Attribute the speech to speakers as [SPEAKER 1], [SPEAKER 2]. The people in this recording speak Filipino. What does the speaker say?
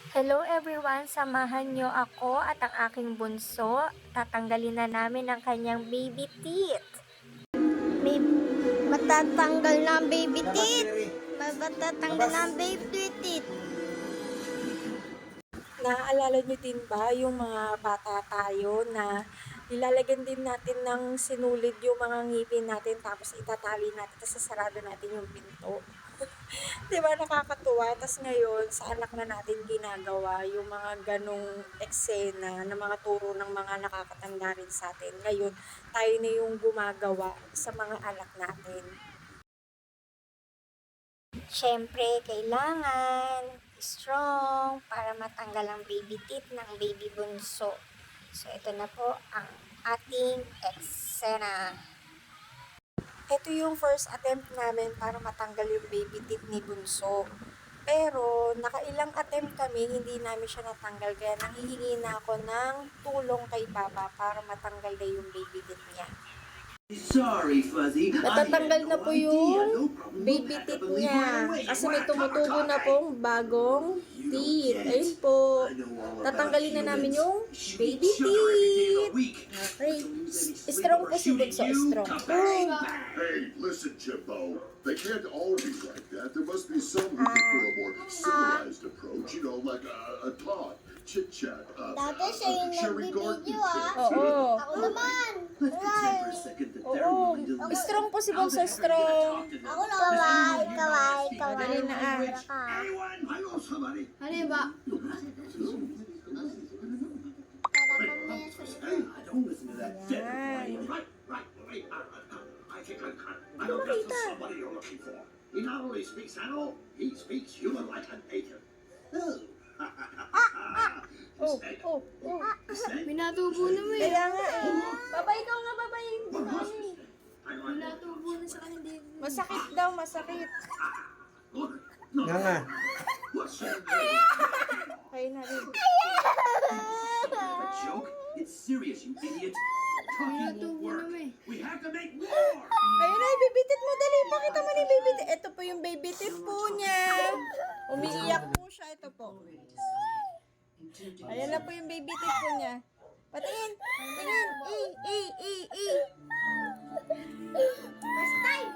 [SPEAKER 1] Hello everyone! Samahan nyo ako at ang aking bunso. Tatanggalin na namin ang kanyang baby teeth. Matatanggal na ang baby teeth. Matatanggal na ang baby teeth. Naaalala nyo din ba yung mga bata tayo na nilalagyan din natin ng sinulid yung mga ngipin natin tapos itatali natin tapos sasarado natin yung pinto. Diba nakakatuwa? Tapos ngayon, sa anak na natin ginagawa yung mga ganong eksena na mga turo ng mga nakakatanda rin sa atin. Ngayon, tayo na yung gumagawa sa mga anak natin. Siyempre, kailangan strong para matanggal ang baby teeth ng baby bunso. So, ito na po ang ating eksena. Ito yung first attempt namin para matanggal yung baby teeth ni Bunso. Pero, nakailang attempt kami, hindi namin siya natanggal. Kaya nanghihingi na ako ng tulong kay Papa para matanggal na yung baby teeth niya.
[SPEAKER 2] Sorry, Fuzzy.
[SPEAKER 1] Natatanggal na po yung baby teeth niya. Kasi may tumutubo na pong bagong teeth. Ayun po. Tatanggalin na namin yung baby teeth. Okay. Strong po si Bunso. Strong.
[SPEAKER 3] Hey, listen, Jimbo. They can't all be like that. There must be some who prefer a more civilized approach, like a talk, chit-chat,
[SPEAKER 4] Dati siya yung
[SPEAKER 3] Cherry Garden
[SPEAKER 4] nagbibideo
[SPEAKER 1] Oo.
[SPEAKER 4] Ako naman.
[SPEAKER 1] Oo. Strong po si Bunso. Strong.
[SPEAKER 4] Ako lang. Kaway.
[SPEAKER 1] Dali na ah.
[SPEAKER 3] Anyone? I know somebody.
[SPEAKER 4] Ano ba?
[SPEAKER 3] Hey,
[SPEAKER 2] I don't listen to that dead brain.
[SPEAKER 3] right. I think I know that's the somebody you're looking for. He not only speaks animal, he speaks human like a native.
[SPEAKER 1] Oh.
[SPEAKER 4] May natubo na mo
[SPEAKER 1] Kaya nga eh. Baba, ikaw nga baba yung
[SPEAKER 4] May natubo na sa kanila.
[SPEAKER 1] masakit daw, masakit.
[SPEAKER 2] Nga nga.
[SPEAKER 3] What's that?
[SPEAKER 1] Kaya na rin.
[SPEAKER 2] A joke? It's serious, you idiot. Talking won't work. We have to make more.
[SPEAKER 1] Ayun na, baby-teeth mo. Dali, pakita mo ni baby-teeth. Ito po yung baby-teeth po niya. Umiiyak po siya. Ito po. Ayan na po yung baby-teeth po niya. Patingin. Tingin.
[SPEAKER 4] First time.